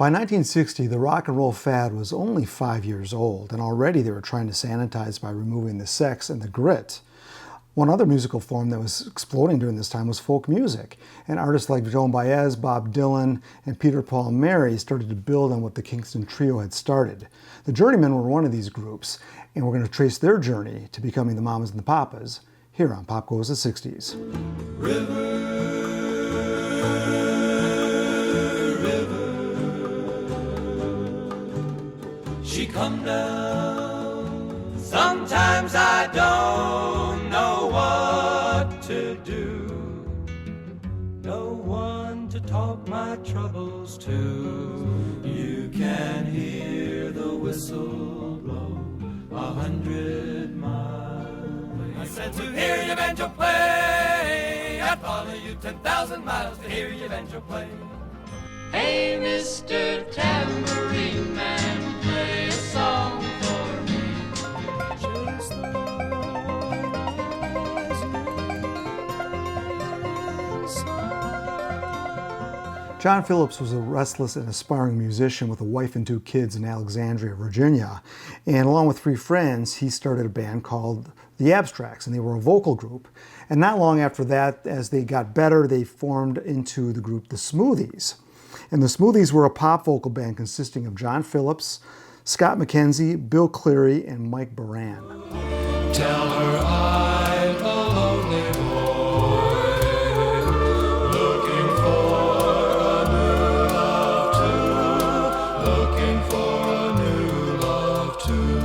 By 1960, the rock and roll fad was only 5 years old, and already they were trying to sanitize by removing the sex and the grit. One other musical form that was exploding during this time was folk music, and artists like Joan Baez, Bob Dylan, and Peter, Paul, and Mary started to build on what the Kingston Trio had started. The Journeymen were one of these groups, and we're going to trace their journey to becoming the Mamas and the Papas here on Pop Goes the 60s. She come down, sometimes I don't know what to do. No one to talk my troubles to. You can hear the whistle blow 100 miles away. I said to hear your banjo play, I'd follow you 10,000 miles to hear your banjo play. Hey, Mr. Tambourine Man, play a song for me. Just John Phillips was a restless and aspiring musician with a wife and 2 kids in Alexandria, Virginia. And along with 3 friends, he started a band called The Abstracts, and they were a vocal group. And not long after that, as they got better, they formed into the group The Smoothies. And the Smoothies were a pop vocal band consisting of John Phillips, Scott McKenzie, Bill Cleary, and Mike Baran. Tell her I'm a lonely boy, looking for a new love too, looking for a new love too.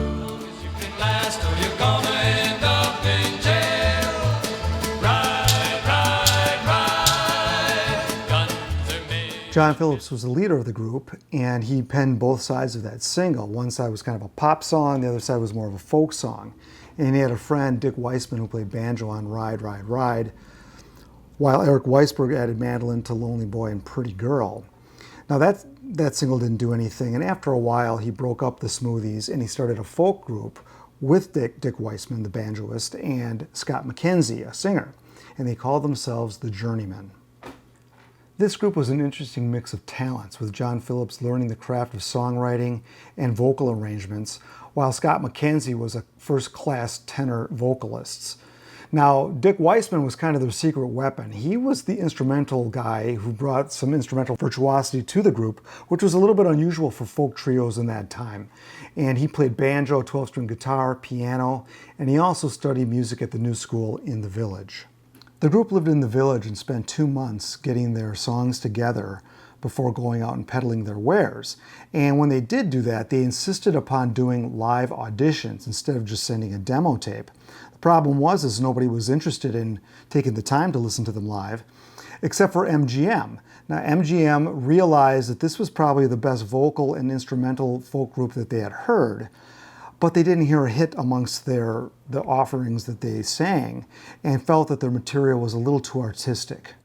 You can last or you're gonna end up in jail. Ride, ride, ride, guns are made. John Phillips was the leader of the group, and he penned both sides of that single. One side was kind of a pop song, the other side was more of a folk song. And he had a friend, Dick Weissman, who played banjo on Ride, Ride, Ride, while Eric Weisberg added mandolin to Lonely Boy and Pretty Girl. Now that single didn't do anything, and after a while he broke up the Smoothies and he started a folk group with Dick Weissman, the banjoist, and Scott McKenzie, a singer, and they called themselves the Journeymen. This group was an interesting mix of talents, with John Phillips learning the craft of songwriting and vocal arrangements, while Scott McKenzie was a first-class tenor vocalist. Now, Dick Weissman was kind of their secret weapon. He was the instrumental guy who brought some instrumental virtuosity to the group, which was a little bit unusual for folk trios in that time. And he played banjo, 12-string guitar, piano, and he also studied music at the New School in the Village. The group lived in the Village and spent 2 months getting their songs together before going out and peddling their wares. And when they did do that, they insisted upon doing live auditions instead of just sending a demo tape. The problem was nobody was interested in taking the time to listen to them live, except for MGM. Now, MGM realized that this was probably the best vocal and instrumental folk group that they had heard, but they didn't hear a hit amongst the offerings that they sang, and felt that their material was a little too artistic.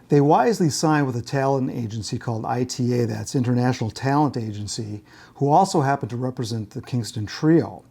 They wisely signed with a talent agency called ITA, that's International Talent Agency, who also happened to represent the Kingston Trio.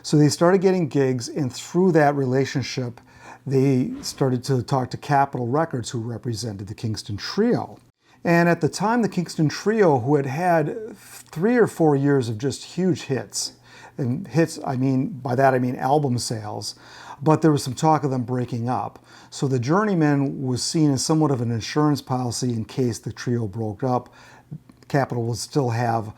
So they started getting gigs, and through that relationship, they started to talk to Capitol Records, who represented the Kingston Trio. And at the time, the Kingston Trio, who had had 3 or 4 years of just huge hits, and hits, by that I mean album sales, but there was some talk of them breaking up. So the Journeymen was seen as somewhat of an insurance policy in case the trio broke up. Capitol would still have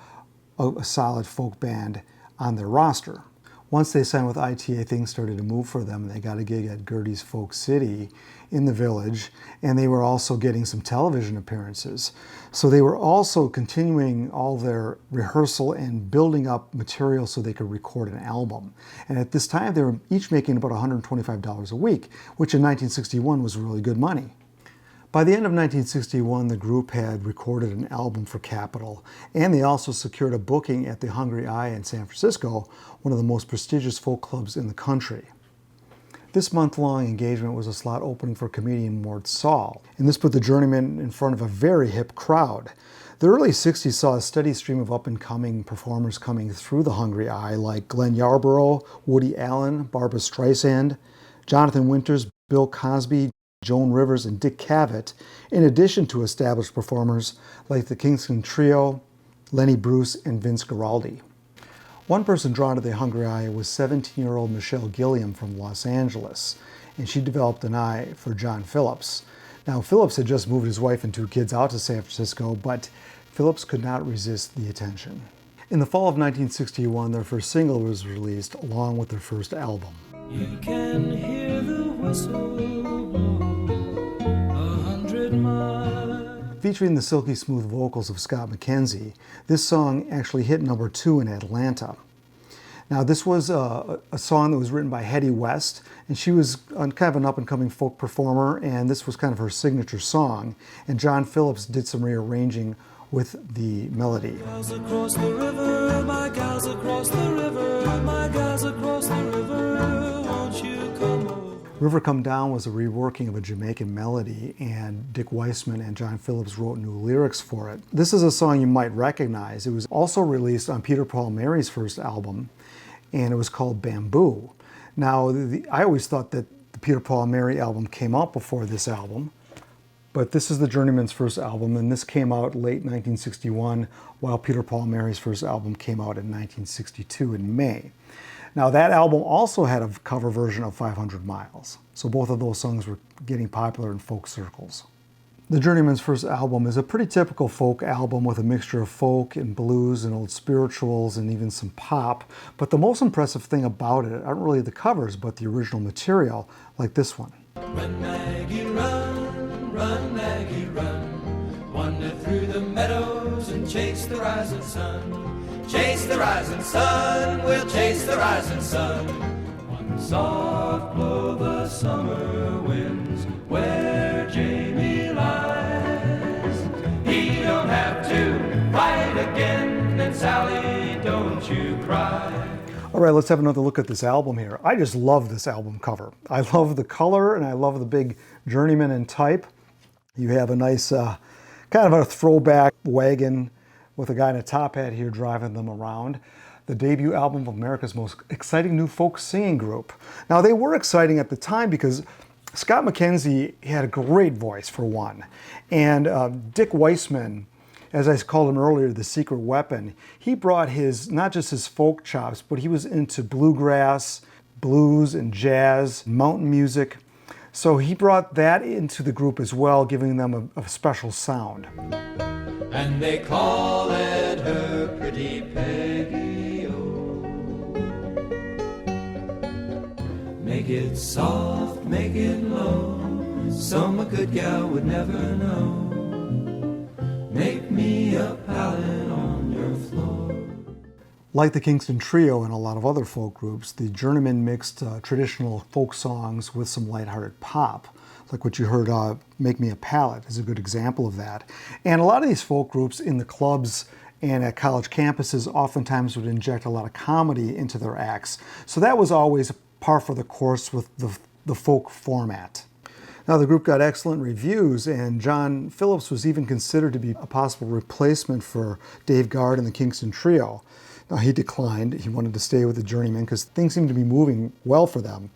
a solid folk band on their roster. Once they signed with ITA, things started to move for them. They got a gig at Gertie's Folk City in the Village, and they were also getting some television appearances. So they were also continuing all their rehearsal and building up material so they could record an album. And at this time, they were each making about $125 a week, which in 1961 was really good money. By the end of 1961, the group had recorded an album for Capitol, and they also secured a booking at the Hungry Eye in San Francisco, one of the most prestigious folk clubs in the country. This month-long engagement was a slot opening for comedian Mort Saul, and this put the Journeymen in front of a very hip crowd. The early 60s saw a steady stream of up-and-coming performers coming through the Hungry Eye, like Glenn Yarborough, Woody Allen, Barbra Streisand, Jonathan Winters, Bill Cosby, Joan Rivers, and Dick Cavett, in addition to established performers like the Kingston Trio, Lenny Bruce and Vince Guaraldi. One person drawn to the hungry eye was 17-year-old Michelle Gilliam from Los Angeles, and she developed an eye for John Phillips. Now, Phillips had just moved his wife and two kids out to San Francisco, but Phillips could not resist the attention. In the fall of 1961, their first single was released along with their first album. You can hear the whistle blow 100 miles. Featuring the silky smooth vocals of Scott McKenzie, this song actually hit number 2 in Atlanta. Now, this was a song that was written by Hetty West, and she was kind of an up-and-coming folk performer, and this was kind of her signature song. And John Phillips did some rearranging with the melody. Gals across the river, my gals across the river, my gals across the river, won't you come over? River Come Down was a reworking of a Jamaican melody, and Dick Weissman and John Phillips wrote new lyrics for it. This is a song you might recognize. It was also released on Peter, Paul, Mary's first album, and it was called Bamboo. Now, I always thought that the Peter, Paul, and Mary album came out before this album, but this is the Journeymen's first album, and this came out late 1961, while Peter, Paul, and Mary's first album came out in 1962 in May. Now, that album also had a cover version of 500 Miles, so both of those songs were getting popular in folk circles. The Journeymen's first album is a pretty typical folk album with a mixture of folk and blues and old spirituals and even some pop, but the most impressive thing about it aren't really the covers, but the original material, like this one. Run, Maggie, run, Maggie, run. Wander through the meadows and chase the rising sun. Chase the rising sun, we'll chase the rising sun. One soft blow of the summer winds where Jamie lies. He don't have to fight again, and Sally, don't you cry. All right, let's have another look at this album here. I just love this album cover. I love the color, and I love the big Journeyman in type. You have a nice kind of a throwback wagon with a guy in a top hat here driving them around. The debut album of America's most exciting new folk singing group. Now, they were exciting at the time because Scott McKenzie had a great voice, for one. And Dick Weissman, as I called him earlier, the secret weapon, he brought his, not just his folk chops, but he was into bluegrass, blues, and jazz, mountain music. So he brought that into the group as well, giving them a special sound. And they call it her Pretty Peggy, oh. Make it soft, make it low, some a good gal would never know. Make me a pallet on your floor. Like the Kingston Trio and a lot of other folk groups, the Journeymen mixed traditional folk songs with some lighthearted pop. Like what you heard, Make Me a Pallet is a good example of that. And a lot of these folk groups in the clubs and at college campuses oftentimes would inject a lot of comedy into their acts. So that was always par for the course with the folk format. Now, the group got excellent reviews, and John Phillips was even considered to be a possible replacement for Dave Guard and the Kingston Trio. Now, he declined. He wanted to stay with the Journeymen because things seemed to be moving well for them.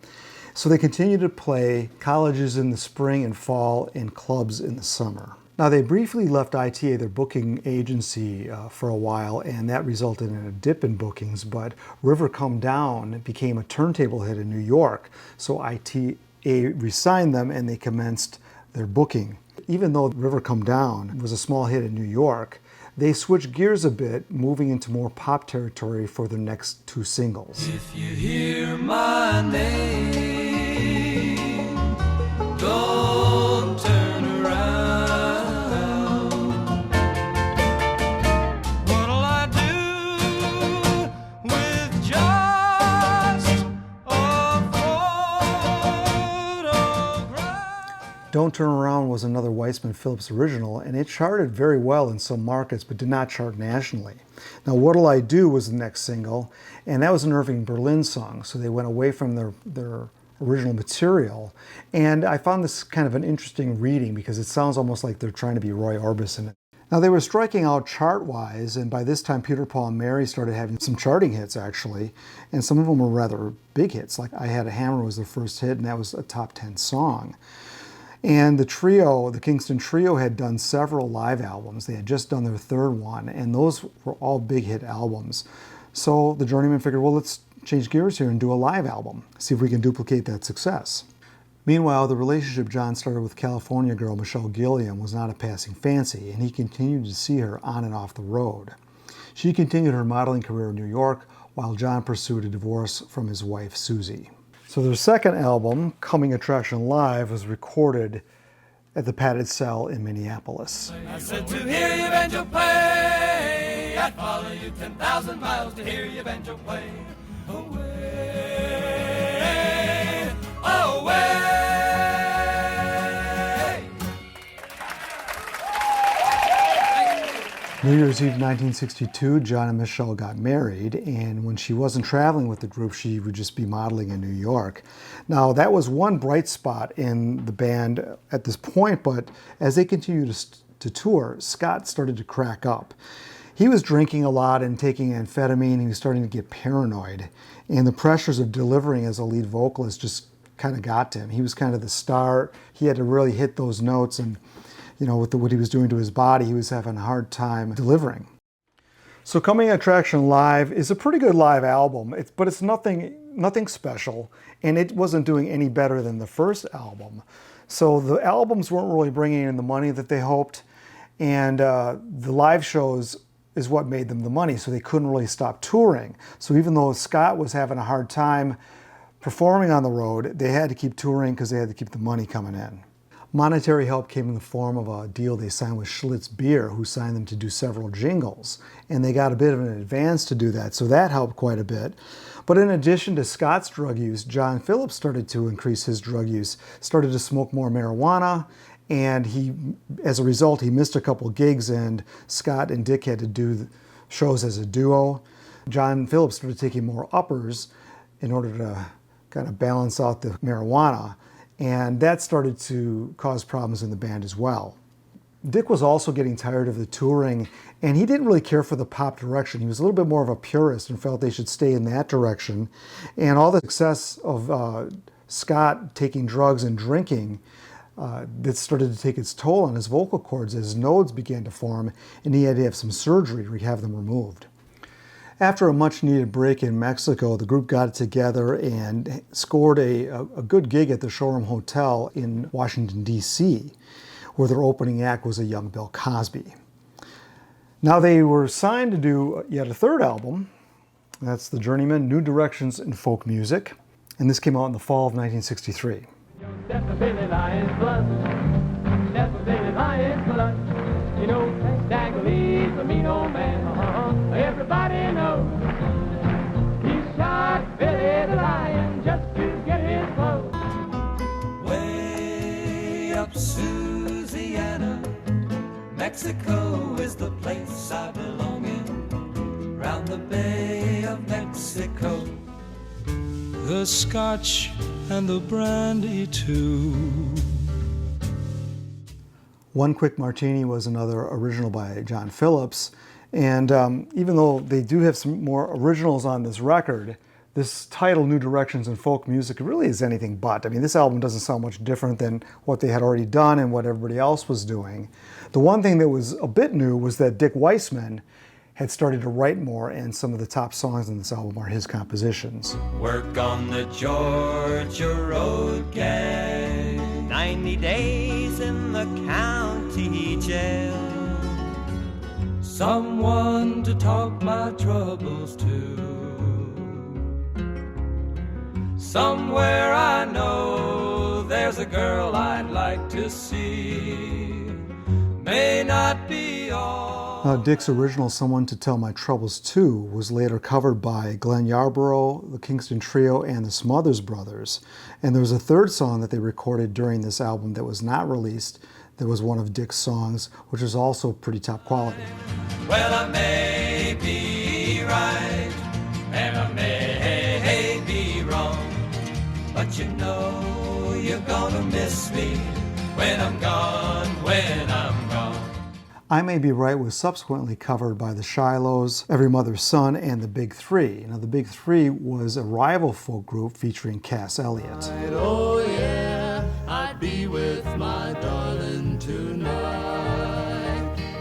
So they continued to play colleges in the spring and fall and clubs in the summer. Now, they briefly left ITA, their booking agency, for a while, and that resulted in a dip in bookings, but River Come Down became a turntable hit in New York, so ITA re-signed them and they commenced their booking. Even though River Come Down was a small hit in New York, they switched gears a bit, moving into more pop territory for their next two singles. If you hear my name, don't turn around. What'll I do with just a photograph? Don't Turn Around was another Weissman Phillips original, and it charted very well in some markets, but did not chart nationally. Now, What'll I Do was the next single, and that was an Irving Berlin song, so they went away from their original material. And I found this kind of an interesting reading because it sounds almost like they're trying to be Roy Orbison. Now, they were striking out chart-wise, and by this time Peter, Paul, and Mary started having some charting hits, actually, and some of them were rather big hits. Like I Had a Hammer was their first hit, and that was a top 10 song. And the trio, the Kingston Trio, had done several live albums. They had just done their third one, and those were all big hit albums. So the Journeymen figured, well, let's change gears here and do a live album, see if we can duplicate that success. Meanwhile, the relationship John started with California girl Michelle Gilliam was not a passing fancy, and he continued to see her on and off the road. She continued her modeling career in New York, while John pursued a divorce from his wife, Susie. So their second album, Coming Attraction Live, was recorded at the Padded Cell in Minneapolis. I said to hear your banjo play, I'd follow you 10,000 miles to hear your banjo play. Away, away. New Year's Eve 1962, John and Michelle got married, and when she wasn't traveling with the group, she would just be modeling in New York. Now, that was one bright spot in the band at this point, but as they continued to tour, Scott started to crack up. He was drinking a lot and taking amphetamine. He was starting to get paranoid, and the pressures of delivering as a lead vocalist just kind of got to him. He was kind of the star. He had to really hit those notes, and with what he was doing to his body, he was having a hard time delivering. So Coming Attraction Live is a pretty good live album, but it's nothing special, and it wasn't doing any better than the first album. So the albums weren't really bringing in the money that they hoped, and the live shows is what made them the money, so they couldn't really stop touring. So even though Scott was having a hard time performing on the road, they had to keep touring because they had to keep the money coming in. Monetary help came in the form of a deal they signed with Schlitz Beer, who signed them to do several jingles. And they got a bit of an advance to do that, so that helped quite a bit. But in addition to Scott's drug use, John Phillips started to increase his drug use, started to smoke more marijuana, and as a result, he missed a couple gigs, and Scott and Dick had to do shows as a duo. John Phillips started taking more uppers in order to kind of balance out the marijuana. And that started to cause problems in the band as well. Dick was also getting tired of the touring, and he didn't really care for the pop direction. He was a little bit more of a purist and felt they should stay in that direction. And all the success of Scott taking drugs and drinking, that started to take its toll on his vocal cords as nodes began to form, and he had to have some surgery to have them removed. After a much-needed break in Mexico, the group got together and scored a good gig at the Showroom Hotel in Washington, D.C., where their opening act was a young Bill Cosby. Now they were signed to do yet a third album. That's the Journeymen, New Directions in Folk Music, and this came out in the fall of 1963. Everybody knows he shot Billy the Lion just to get his clothes. Way up Louisiana, Mexico is the place I belong in. Round the Bay of Mexico, the Scotch and the brandy too. One Quick Martini was another original by John Phillips. And even though they do have some more originals on this record, this title, New Directions in Folk Music, really is anything but. I mean, this album doesn't sound much different than what they had already done and what everybody else was doing. The one thing that was a bit new was that Dick Weissman had started to write more, and some of the top songs in this album are his compositions. Work on the Georgia Road gang, 90 days in the county jail. Someone to talk my troubles to. Somewhere I know there's a girl I'd like to see. May not be all. Dick's original Someone to Tell My Troubles To was later covered by Glenn Yarborough, the Kingston Trio, and the Smothers Brothers. And there was a third song that they recorded during this album that was not released. That was one of Dick's songs, which was also pretty top quality. Well, I may be right, and I may be wrong, but you know you're gonna miss me when I'm gone, when I'm gone. I May Be Right was subsequently covered by the Shilohs, Every Mother's Son, and the Big Three. Now, the Big Three was a rival folk group featuring Cass Elliot. Oh yeah, I'd be with my darling tonight.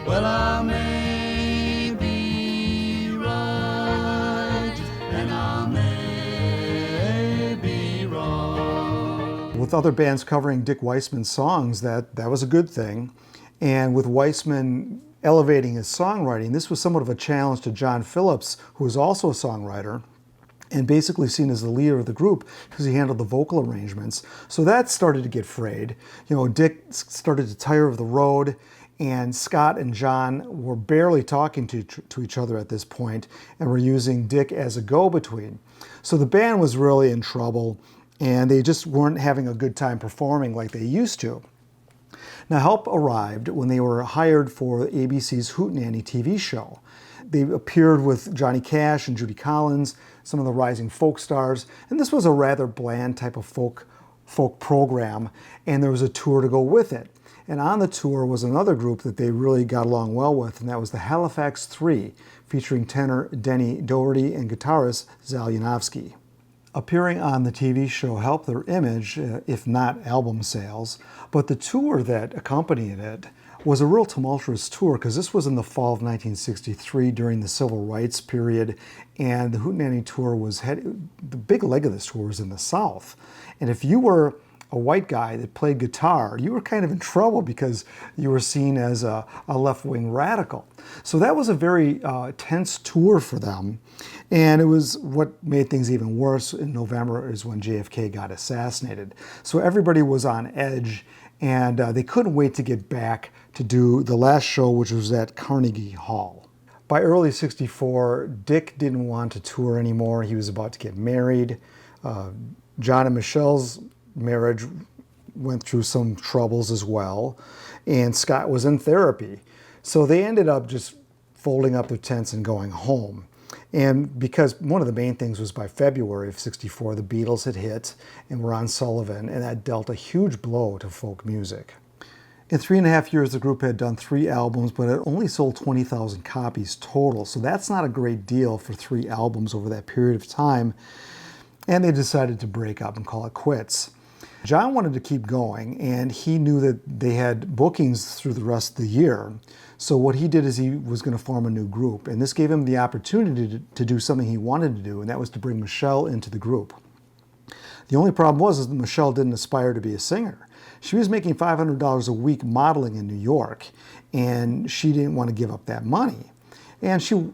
Well, I may be right, and I may be wrong. With other bands covering Dick Weissman's songs, that was a good thing. And with Weissman elevating his songwriting, this was somewhat of a challenge to John Phillips, who was also a songwriter, and basically seen as the leader of the group because he handled the vocal arrangements. So that started to get frayed. You know, Dick started to tire of the road, and Scott and John were barely talking to each other at this point, and were using Dick as a go-between. So the band was really in trouble, and they just weren't having a good time performing like they used to. Now, help arrived when they were hired for ABC's Hootenanny TV show. They appeared with Johnny Cash and Judy Collins, some of the rising folk stars, and this was a rather bland type of folk program, and there was a tour to go with it. And on the tour was another group that they really got along well with, and that was the Halifax Three, featuring tenor Denny Doherty and guitarist Zal Yanofsky. Appearing on the TV show helped their image, if not album sales, but the tour that accompanied it was a real tumultuous tour because this was in the fall of 1963 during the civil rights period, and the Hootenanny tour the big leg of this tour was in the South. And if you were a white guy that played guitar, you were kind of in trouble because you were seen as a left-wing radical. So that was a very tense tour for them. And it was what made things even worse in November is when JFK got assassinated. So everybody was on edge, and they couldn't wait to get back to do the last show, which was at Carnegie Hall. By early '64, Dick didn't want to tour anymore. He was about to get married. John and Michelle's marriage went through some troubles as well, and Scott was in therapy. So they ended up just folding up their tents and going home. And because one of the main things was by February of '64, the Beatles had hit and were on Sullivan, and that dealt a huge blow to folk music. In 3.5 years, the group had done 3 albums, but it only sold 20,000 copies total. So that's not a great deal for 3 albums over that period of time. And they decided to break up and call it quits. John wanted to keep going, and he knew that they had bookings through the rest of the year. So what he did is he was going to form a new group, and this gave him the opportunity to do something he wanted to do, and that was to bring Michelle into the group. The only problem was that Michelle didn't aspire to be a singer. She was making $500 a week modeling in New York, and she didn't want to give up that money. And she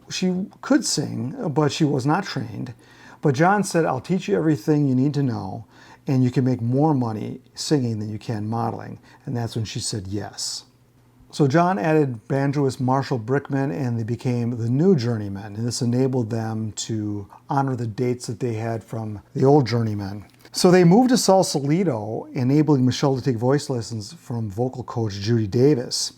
could sing, but she was not trained. But John said, "I'll teach you everything you need to know, and you can make more money singing than you can modeling." And that's when she said yes. So John added banjoist Marshall Brickman, and they became the new Journeymen. And this enabled them to honor the dates that they had from the old Journeymen. So they moved to Sausalito, enabling Michelle to take voice lessons from vocal coach Judy Davis.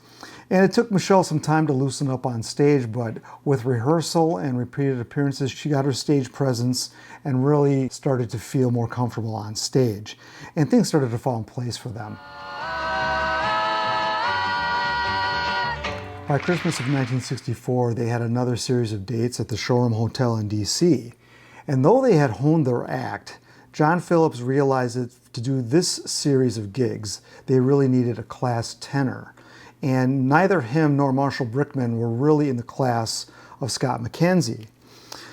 And it took Michelle some time to loosen up on stage, but with rehearsal and repeated appearances, she got her stage presence and really started to feel more comfortable on stage. And things started to fall in place for them. By Christmas of 1964, they had another series of dates at the Shoreham Hotel in DC. And though they had honed their act, John Phillips realized that to do this series of gigs, they really needed a class tenor. And neither him nor Marshall Brickman were really in the class of Scott McKenzie.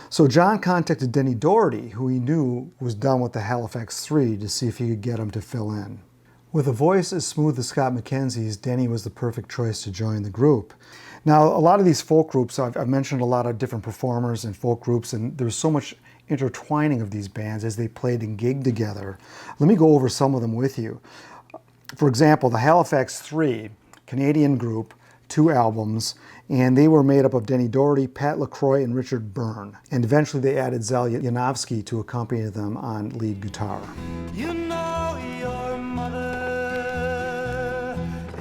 So John contacted Denny Doherty, who he knew was done with the Halifax Three, to see if he could get him to fill in. With a voice as smooth as Scott McKenzie's, Denny was the perfect choice to join the group. Now, a lot of these folk groups, I've mentioned a lot of different performers and folk groups, and there's so much intertwining of these bands as they played and gigged together. Let me go over some of them with you. For example, the Halifax Three, Canadian group, 2 albums, and they were made up of Denny Doherty, Pat LaCroix, and Richard Byrne. And eventually they added Zal Yanofsky to accompany them on lead guitar. You know your mother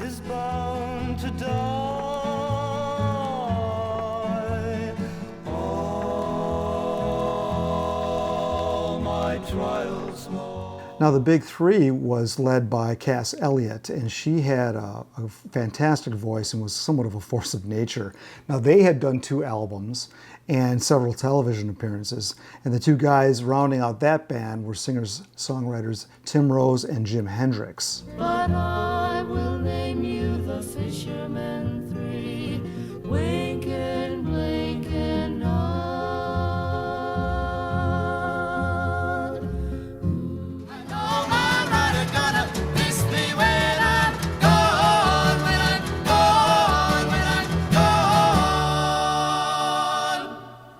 is bound to die. All my trials more. Now, the Big Three was led by Cass Elliot, and she had a fantastic voice and was somewhat of a force of nature. Now, they had done 2 albums and several television appearances, and the 2 guys rounding out that band were singers-songwriters Tim Rose and Jim Hendrix. But I will name you the Fishermen Three, wink and blink and nod.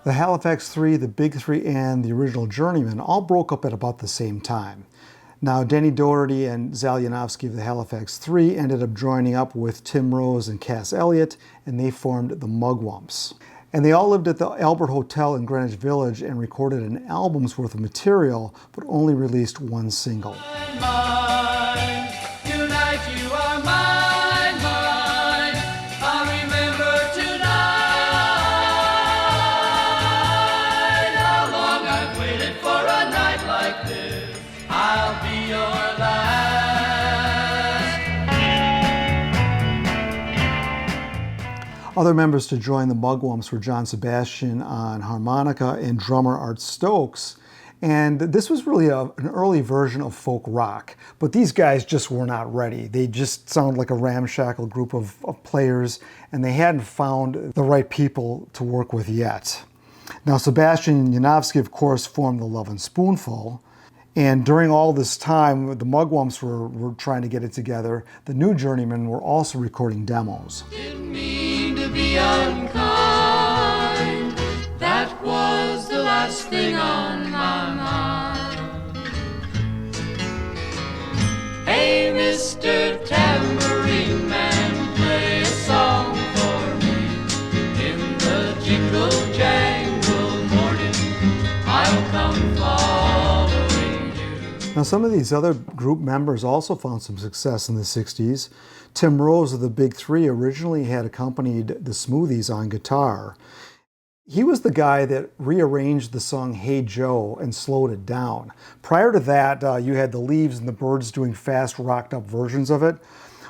The Halifax Three, the Big Three, and the original Journeymen all broke up at about the same time. Now, Denny Doherty and Zal Yanofsky of the Halifax Three ended up joining up with Tim Rose and Cass Elliot, and they formed the Mugwumps. And they all lived at the Albert Hotel in Greenwich Village and recorded an album's worth of material, but only released 1 single. Mine, tonight you are mine, mine. I'll remember tonight how long I've waited for a night like this. I'll be your last. Other members to join the Mugwumps were John Sebastian on harmonica and drummer Art Stokes. And this was really an early version of folk rock, but these guys just were not ready. They just sounded like a ramshackle group of players, and they hadn't found the right people to work with yet. Now, Sebastian Yanofsky, of course, formed the Love and Spoonful, and during all this time, the Mugwumps were trying to get it together. The new Journeymen were also recording demos. Didn't mean to be unkind. That was the last thing on my mind. Hey, Mr. Tambourine Man, play a song for me. In the jingle jangle morning, I'll come following you. Now, some of these other group members also found some success in the 60s. Tim Rose of the Big Three originally had accompanied the Smoothies on guitar. He was the guy that rearranged the song Hey Joe and slowed it down. Prior to that, you had the Leaves and the Byrds doing fast, rocked up versions of it.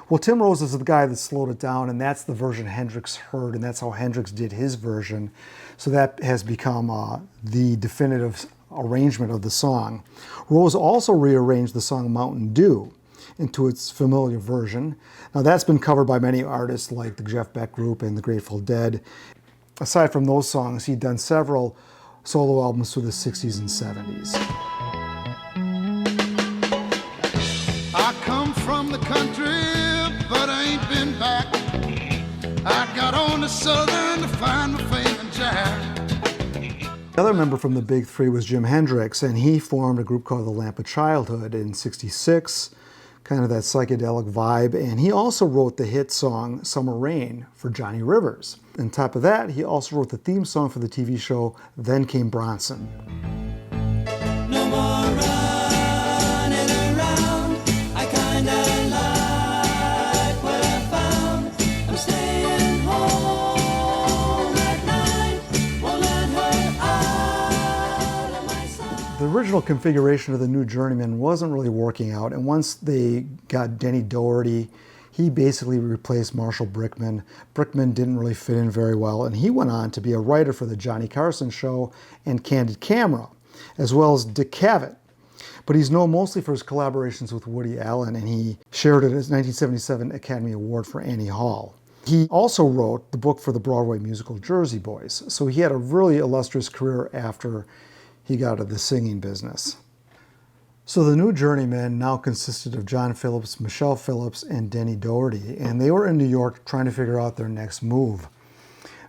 Well, Tim Rose is the guy that slowed it down, and that's the version Hendrix heard, and that's how Hendrix did his version. So that has become the definitive arrangement of the song. Rose also rearranged the song Mountain Dew into its familiar version. Now, that's been covered by many artists like the Jeff Beck Group and the Grateful Dead. Aside from those songs, he'd done several solo albums through the 60s and 70s. I come from the country, but I ain't been back. I got on the Southern to find my fame and jack. The other member from the Big Three was Jim Hendrix, and he formed a group called the Lamp of Childhood in '66, kind of that psychedelic vibe, and he also wrote the hit song Summer Rain for Johnny Rivers. On top of that, he also wrote the theme song for the TV show Then Came Bronson. No more running around. I kinda like what I found. I'm staying home at night. Won't let her out of my sight. The original configuration of the new Journeymen wasn't really working out, and once they got Denny Doherty, he basically replaced Marshall Brickman. Brickman didn't really fit in very well, and he went on to be a writer for the Johnny Carson Show and Candid Camera, as well as Dick Cavett. But he's known mostly for his collaborations with Woody Allen, and he shared in his 1977 Academy Award for Annie Hall. He also wrote the book for the Broadway musical Jersey Boys, so he had a really illustrious career after he got out of the singing business. So the new Journeymen now consisted of John Phillips, Michelle Phillips, and Denny Doherty, and they were in New York trying to figure out their next move.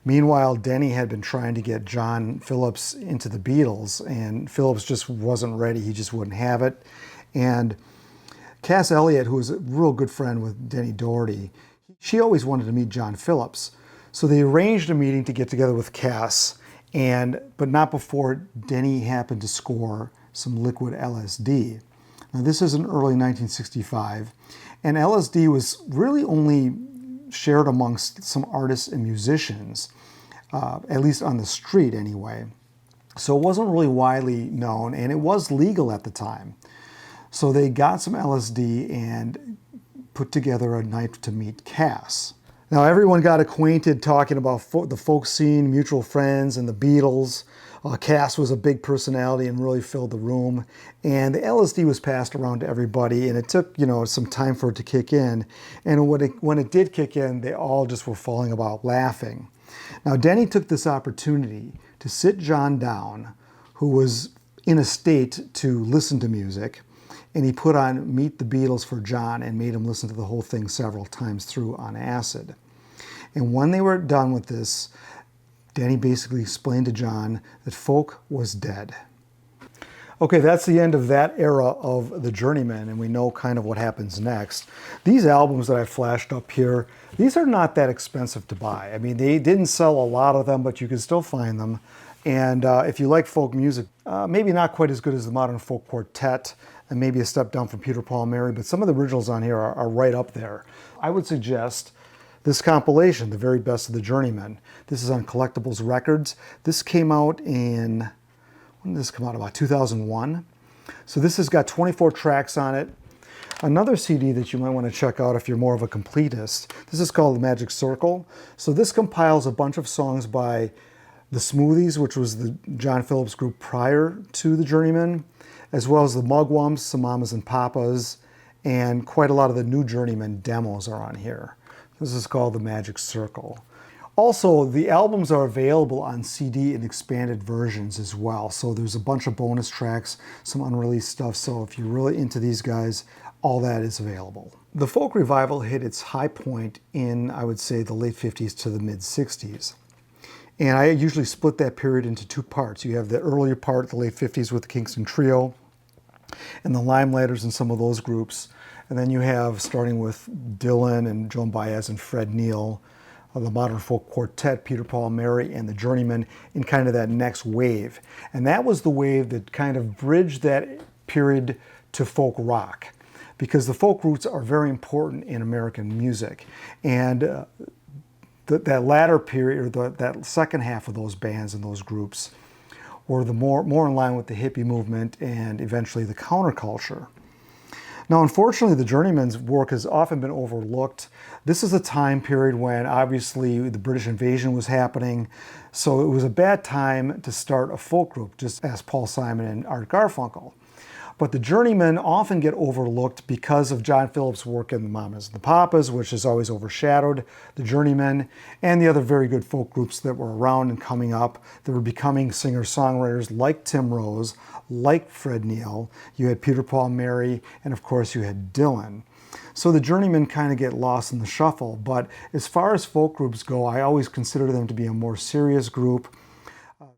Meanwhile, Denny had been trying to get John Phillips into the Beatles, and Phillips just wasn't ready. He just wouldn't have it. And Cass Elliot, who was a real good friend with Denny Doherty, she always wanted to meet John Phillips. So they arranged a meeting to get together with Cass, but not before Denny happened to score some liquid LSD. Now, this is in early 1965, and LSD was really only shared amongst some artists and musicians, at least on the street anyway. So it wasn't really widely known, and it was legal at the time. So they got some LSD and put together a night to meet Cass. Now everyone got acquainted talking about the folk scene, mutual friends, and the Beatles. Cass was a big personality and really filled the room. And the LSD was passed around to everybody, and it took, some time for it to kick in. And when it did kick in, they all just were falling about laughing. Now Denny took this opportunity to sit John down, who was in a state to listen to music, and he put on Meet the Beatles for John and made him listen to the whole thing several times through on acid. And when they were done with this, Denny basically explained to John that folk was dead. Okay, that's the end of that era of the Journeymen, and we know kind of what happens next. These albums that I flashed up here, these are not that expensive to buy. I mean, they didn't sell a lot of them, but you can still find them. And if you like folk music, maybe not quite as good as the Modern Folk Quartet, and maybe a step down from Peter, Paul, and Mary, but some of the originals on here are right up there. I would suggest this compilation, The Very Best of the Journeymen. This is on Collectibles Records. This came out in, when did this come out? About 2001. So this has got 24 tracks on it. Another CD that you might want to check out if you're more of a completist, this is called The Magic Circle. So this compiles a bunch of songs by the Smoothies, which was the John Phillips group prior to the Journeymen, as well as the Mugwumps, some Mamas and Papas, and quite a lot of the new Journeymen demos are on here. This is called The Magic Circle. Also, the albums are available on CD in expanded versions as well. So there's a bunch of bonus tracks, some unreleased stuff. So if you're really into these guys, all that is available. The folk revival hit its high point in, I would say, the late 50s to the mid 60s. And I usually split that period into two parts. You have the earlier part, the late 50s with the Kingston Trio and the Limelighters and some of those groups. And then you have, starting with Dylan and Joan Baez and Fred Neil, the Modern Folk Quartet, Peter, Paul, and Mary, and the Journeymen in kind of that next wave. And that was the wave that kind of bridged that period to folk rock, because the folk roots are very important in American music. And that latter period, or that second half of those bands and those groups, were the more in line with the hippie movement and eventually the counterculture. Now, unfortunately, the Journeymen's work has often been overlooked. This is a time period when obviously the British invasion was happening, so it was a bad time to start a folk group, just as Paul Simon and Art Garfunkel. But the Journeymen often get overlooked because of John Phillips' work in the Mamas and the Papas, which has always overshadowed the Journeymen and the other very good folk groups that were around and coming up that were becoming singer-songwriters like Tim Rose, like Fred Neil. You had Peter, Paul, Mary, and of course you had Dylan. So the Journeymen kind of get lost in the shuffle, but as far as folk groups go, I always consider them to be a more serious group.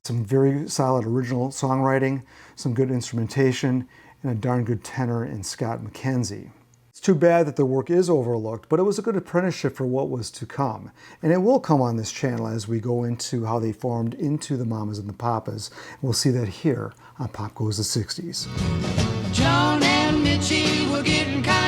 Some very solid original songwriting, some good instrumentation, and a darn good tenor in Scott McKenzie. It's too bad that their work is overlooked, but it was a good apprenticeship for what was to come. And it will come on this channel as we go into how they formed into the Mamas and the Papas. We'll see that here on Pop Goes the 60s. John and Mitchie were getting kind